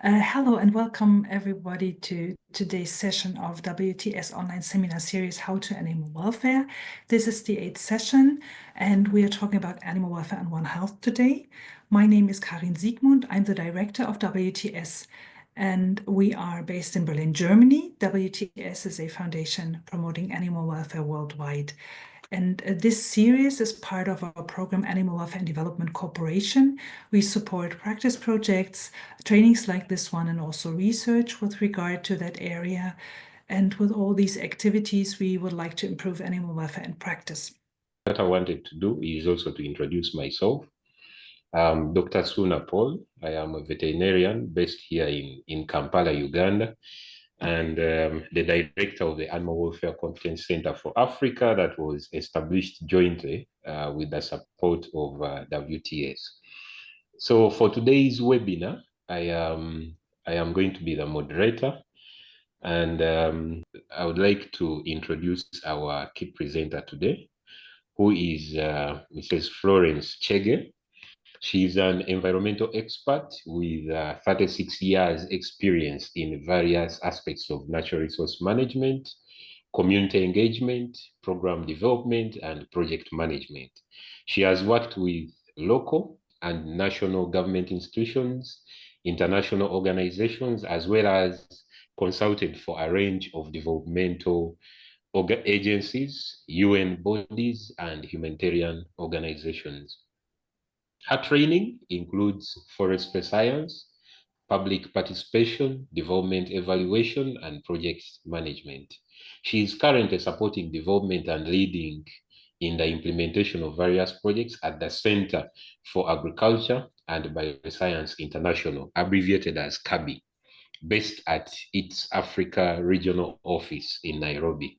Hello and welcome everybody to today's session of WTS online seminar series, How to Animal Welfare. This is the 8th session and we are talking about animal welfare and One Health today. My name is Karin Siegmund. I'm the director of WTS and we are based in Berlin, Germany. WTS is a foundation promoting animal welfare worldwide. And this series is part of our program Animal Welfare and Development Cooperation. We support practice projects, trainings like this one, and also research with regard to that area. And with all these activities, we would like to improve animal welfare in practice. What I wanted to do is also to introduce myself. Dr. Suna Paul. I am a veterinarian based here in Kampala, Uganda, and the director of the Animal Welfare Competence Center for Africa that was established jointly with the support of WTS. So for today's webinar, I am going to be the moderator, and I would like to introduce our key presenter today, who is Mrs. Florence Chege. She's an environmental expert with 36 years experience in various aspects of natural resource management, community engagement, program development, and project management. She has worked with local and national government institutions, international organizations, as well as consulted for a range of developmental agencies, UN bodies, and humanitarian organizations. Her training includes forestry science, public participation, development evaluation, and project management. She is currently supporting development and leading in the implementation of various projects at the Center for Agriculture and Bioscience International, abbreviated as CABI, based at its Africa Regional Office in Nairobi.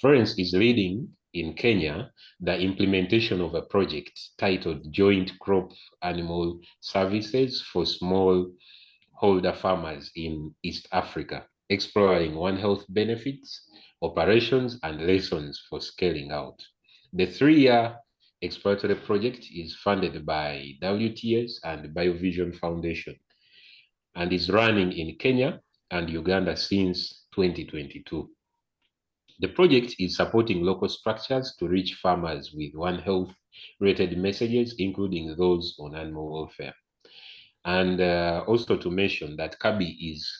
Florence is leading in Kenya the implementation of a project titled Joint Crop Animal Services for Smallholder Farmers in East Africa, exploring One Health benefits, operations, and lessons for scaling out. The 3-year exploratory project is funded by WTS and BioVision Foundation and is running in Kenya and Uganda since 2022. The project is supporting local structures to reach farmers with One Health-related messages, including those on animal welfare. And also to mention that CABI is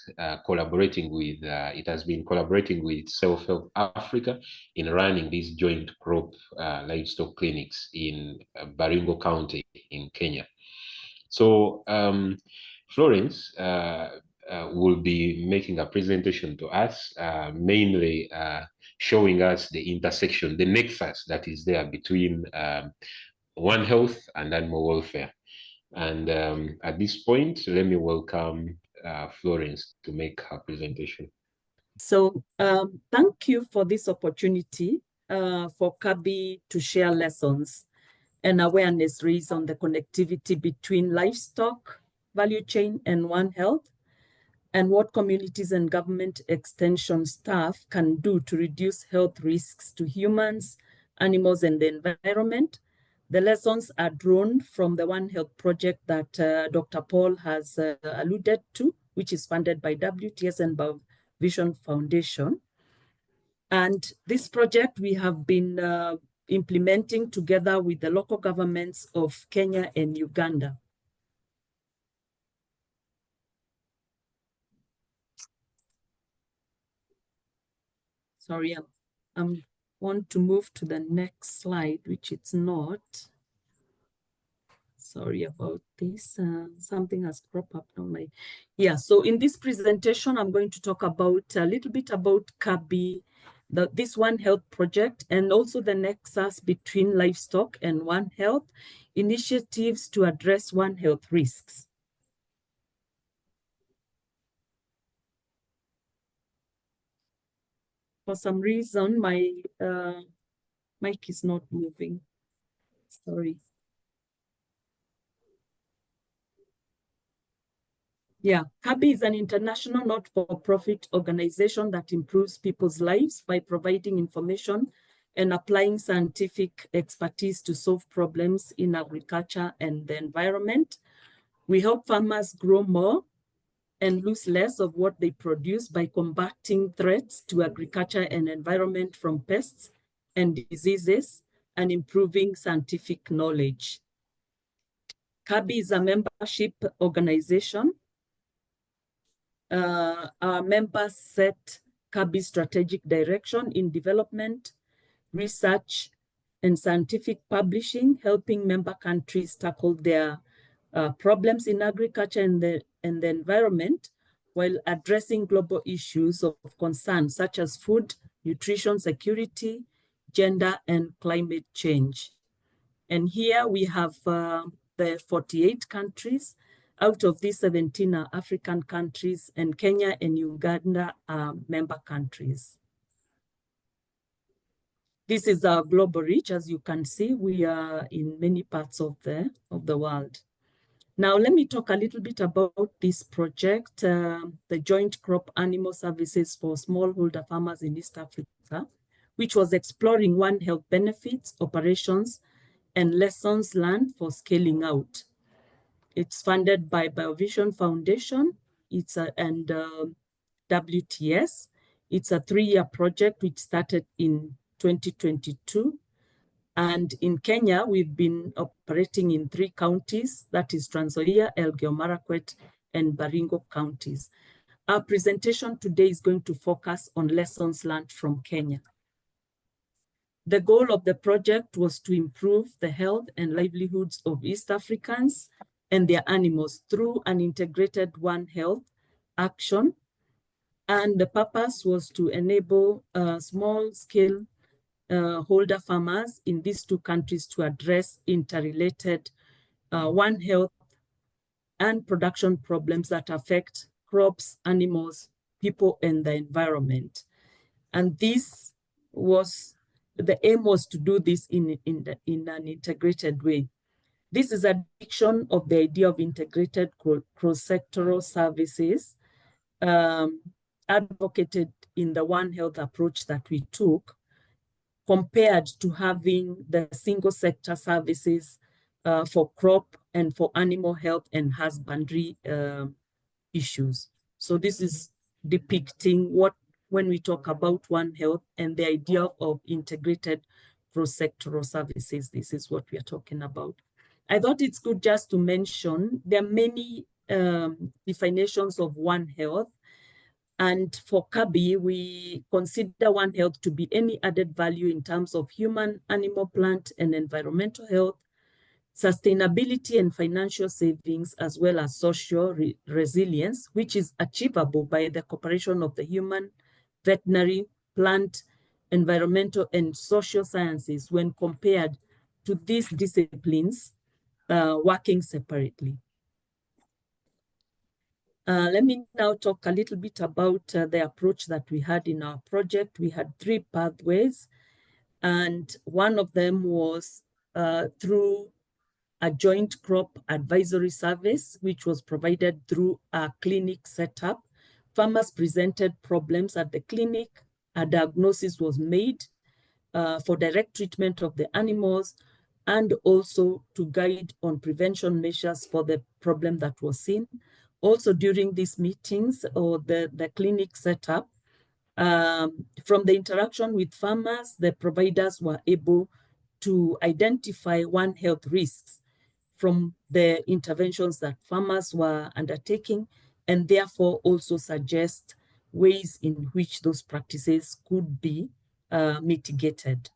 collaborating with, it has been collaborating with Self-Help Africa in running these joint crop livestock clinics in Baringo County in Kenya. So Florence will be making a presentation to us, mainly showing us the intersection, the nexus that is there between One Health and animal welfare. And at this point, let me welcome Florence to make her presentation. So thank you for this opportunity for CABI to share lessons and awareness raised on the connectivity between livestock value chain and One Health, and what communities and government extension staff can do to reduce health risks to humans, animals, and the environment. The lessons are drawn from the One Health project that Dr. Paul has alluded to, which is funded by WTS and BioVision Foundation. And this project we have been implementing together with the local governments of Kenya and Uganda. Sorry, I want to move to the next slide, which it's not. Sorry about this. Something has cropped up on my. Yeah, so in this presentation, I'm going to talk about a little bit about CABI, this One Health project, and also the nexus between livestock and One Health initiatives to address One Health risks. For some reason, my mic is not moving. Sorry. Yeah, CABI is an international not-for-profit organization that improves people's lives by providing information and applying scientific expertise to solve problems in agriculture and the environment. We help farmers grow more and lose less of what they produce by combating threats to agriculture and environment from pests and diseases and improving scientific knowledge. CABI is a membership organization. Our members set CABI strategic direction in development, research, and scientific publishing, helping member countries tackle their problems in agriculture and the environment, while addressing global issues of concern such as food, nutrition security, gender, and climate change. And here we have the 48 countries. Out of these, 17 are African countries, and Kenya and Uganda are member countries. This is our global reach. As you can see, we are in many parts of the world. Now, let me talk a little bit about this project, the Joint Crop Animal Services for Smallholder Farmers in East Africa, which was exploring One Health benefits, operations, and lessons learned for scaling out. It's funded by BioVision Foundation and WTS. It's a 3-year project which started in 2022. And in Kenya, we've been operating in 3 counties, that is Trans Nzoia, Elgeyo Marakwet, and Baringo counties. Our presentation today is going to focus on lessons learned from Kenya. The goal of the project was to improve the health and livelihoods of East Africans and their animals through an integrated One Health action. And the purpose was to enable small-scale holder farmers in these 2 countries to address interrelated One Health and production problems that affect crops, animals, people, and the environment. And this was, the aim was to do this in an integrated way. This is a depiction of the idea of integrated cross-sectoral services advocated in the One Health approach that we took, compared to having the single sector services for crop and for animal health and husbandry issues. So this is depicting what, when we talk about One Health and the idea of integrated cross-sectoral services, this is what we are talking about. I thought it's good just to mention there are many definitions of One Health. And for CABI, we consider One Health to be any added value in terms of human, animal, plant, and environmental health, sustainability and financial savings, as well as social resilience, which is achievable by the cooperation of the human, veterinary, plant, environmental, and social sciences when compared to these disciplines working separately. Let me now talk a little bit about the approach that we had in our project. We had 3 pathways, and one of them was through a joint crop advisory service, which was provided through a clinic setup. Farmers presented problems at the clinic, a diagnosis was made for direct treatment of the animals, and also to guide on prevention measures for the problem that was seen. Also during these meetings or the clinic setup, from the interaction with farmers, the providers were able to identify One Health risks from the interventions that farmers were undertaking, and therefore also suggest ways in which those practices could be mitigated.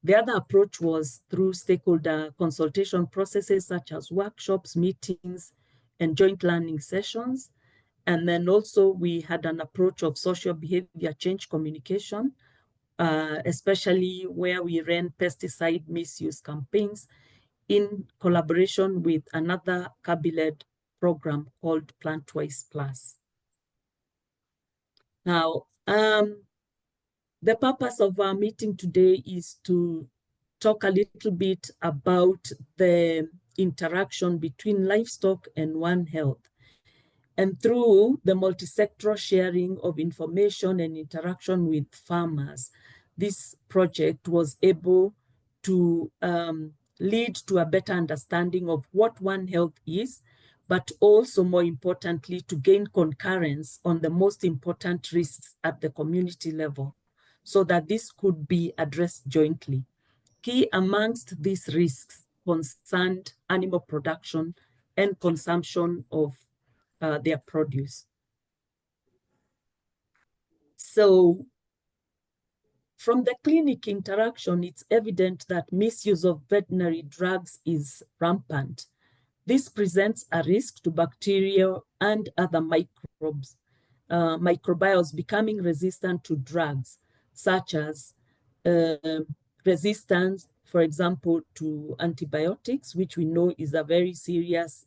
The other approach was through stakeholder consultation processes such as workshops, meetings, and joint learning sessions. And then also we had an approach of social behavior change communication, especially where we ran pesticide misuse campaigns in collaboration with another CABI-led program called PlantWise Plus. Now, the purpose of our meeting today is to talk a little bit about the interaction between livestock and One Health. And through the multi-sectoral sharing of information and interaction with farmers, this project was able to lead to a better understanding of what One Health is, but also more importantly, to gain concurrence on the most important risks at the community level so that this could be addressed jointly. Key amongst these risks concerned animal production and consumption of their produce. So from the clinic interaction, it's evident that misuse of veterinary drugs is rampant. This presents a risk to bacteria and other microbes, microbiomes becoming resistant to drugs, such as resistance, for example, to antibiotics, which we know is a very serious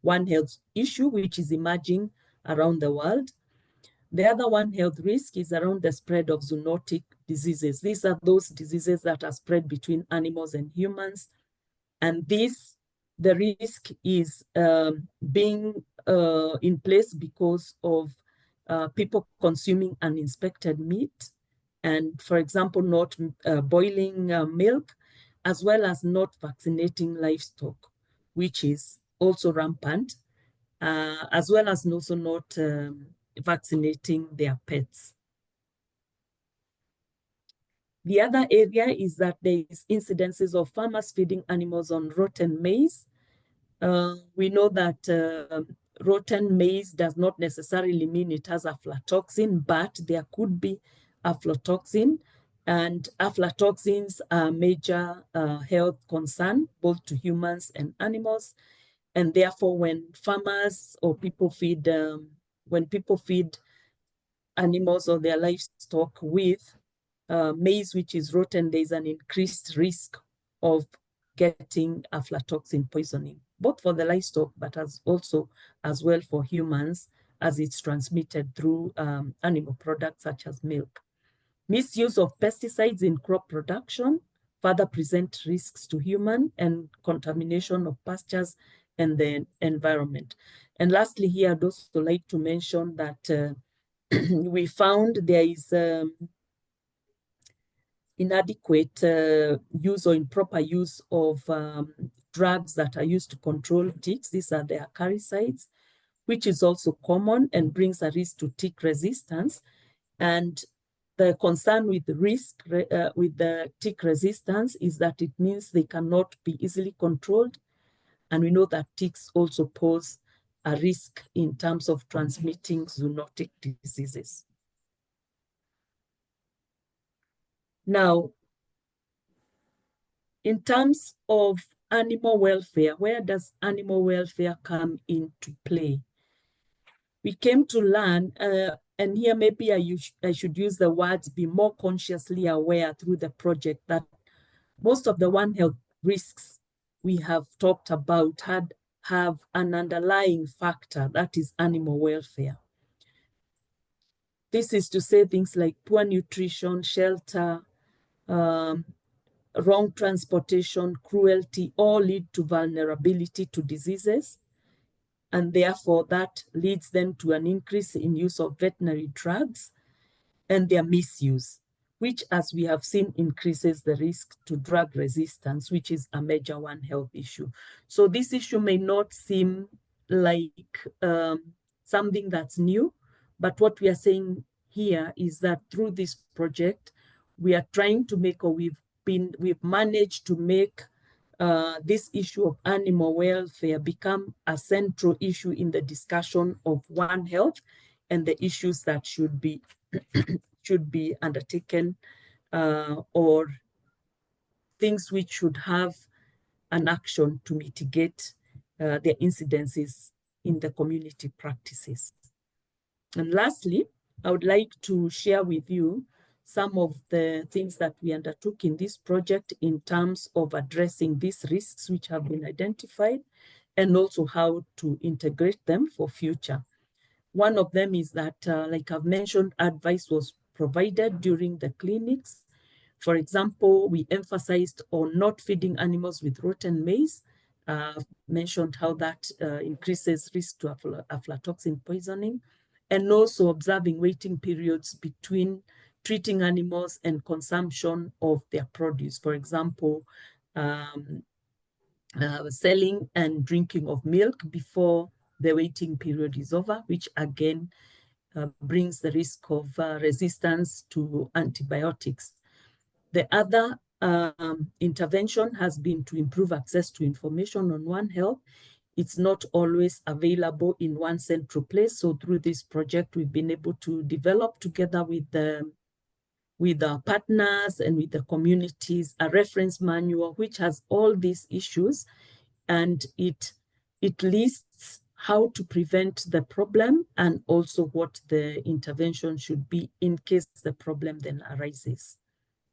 One Health issue, which is emerging around the world. The other One Health risk is around the spread of zoonotic diseases. These are those diseases that are spread between animals and humans. And the risk is being in place because of people consuming uninspected meat and, for example, not boiling milk, as well as not vaccinating livestock, which is also rampant, as well as also not vaccinating their pets. The other area is that there is incidences of farmers feeding animals on rotten maize. We know that rotten maize does not necessarily mean it has aflatoxin, but there could be aflatoxin, and aflatoxins are a major health concern, both to humans and animals. And therefore, when farmers or people feed, animals or their livestock with maize which is rotten, there's an increased risk of getting aflatoxin poisoning, both for the livestock, but as well for humans, as it's transmitted through animal products such as milk. Misuse of pesticides in crop production further present risks to human and contamination of pastures and the environment. And lastly, here I'd also like to mention that we found there is inadequate use or improper use of drugs that are used to control ticks. These are the acaricides, which is also common and brings a risk to tick resistance. And the concern with the tick resistance is that it means they cannot be easily controlled. And we know that ticks also pose a risk in terms of transmitting zoonotic diseases. Now, in terms of animal welfare, where does animal welfare come into play? We came to learn, and here maybe I should use the words be more consciously aware through the project, that most of the One Health risks we have talked about have an underlying factor, that is animal welfare. This is to say things like poor nutrition, shelter, wrong transportation, cruelty, all lead to vulnerability to diseases. And therefore that leads then to an increase in use of veterinary drugs and their misuse, which, as we have seen, increases the risk to drug resistance, which is a major One Health issue. So this issue may not seem like something that's new, but what we are saying here is that through this project, we are trying to make, or we've managed to make this issue of animal welfare become a central issue in the discussion of One Health and the issues that should be undertaken or things which should have an action to mitigate their incidences in the community practices. And lastly, I would like to share with you some of the things that we undertook in this project in terms of addressing these risks which have been identified, and also how to integrate them for future. One of them is that, like I've mentioned, advice was provided during the clinics. For example, we emphasized on not feeding animals with rotten maize. I've mentioned how that increases risk to aflatoxin poisoning, and also observing waiting periods between treating animals and consumption of their produce. For example, selling and drinking of milk before the waiting period is over, which again brings the risk of resistance to antibiotics. The other intervention has been to improve access to information on One Health. It's not always available in one central place. So through this project, we've been able to develop together with our partners and with the communities a reference manual which has all these issues, and it lists how to prevent the problem and also what the intervention should be in case the problem then arises.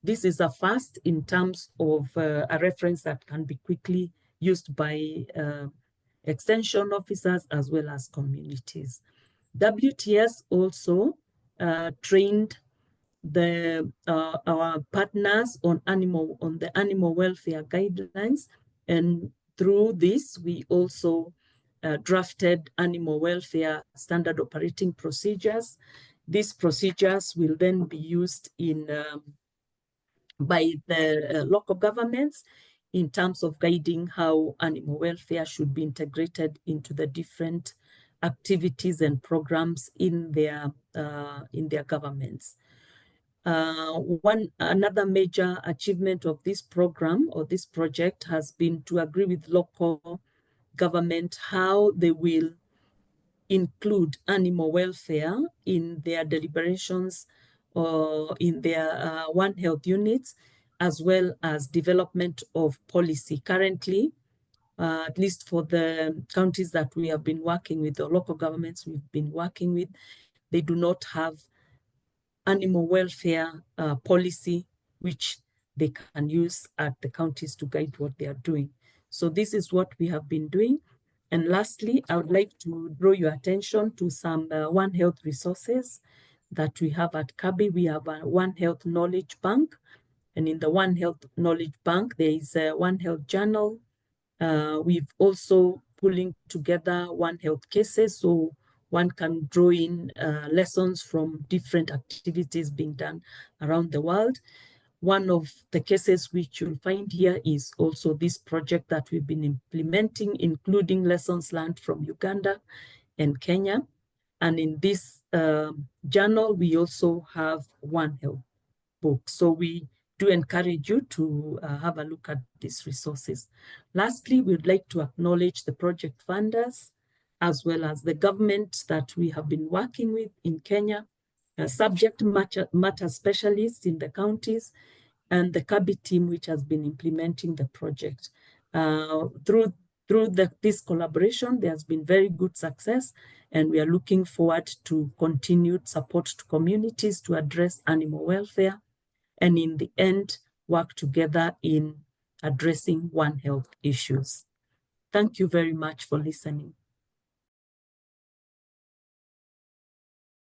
This is a first in terms of a reference that can be quickly used by extension officers as well as communities. WTS also trained our partners on the animal welfare guidelines, and through this we also drafted animal welfare standard operating procedures. These procedures will then be used by the local governments in terms of guiding how animal welfare should be integrated into the different activities and programs in their governments. Another major achievement of this program or this project has been to agree with local government how they will include animal welfare in their deliberations or in their One Health units, as well as development of policy. Currently, at least for the counties that we have been working with, the local governments we've been working with, they do not have animal welfare policy which they can use at the counties to guide what they are doing. So this is what we have been doing. And lastly, I would like to draw your attention to some One Health resources that we have at CABI. We have a One Health Knowledge Bank. And in the One Health Knowledge Bank, there is a One Health Journal. We've also pulling together One Health cases, so one can draw in lessons from different activities being done around the world. One of the cases which you'll find here is also this project that we've been implementing, including lessons learned from Uganda and Kenya. And in this journal, we also have One Health book. So we do encourage you to have a look at these resources. Lastly, we'd like to acknowledge the project funders, as well as the government that we have been working with in Kenya, subject matter specialists in the counties, and the CABI team, which has been implementing the project. Through this collaboration, there has been very good success, and we are looking forward to continued support to communities to address animal welfare, and in the end, work together in addressing One Health issues. Thank you very much for listening.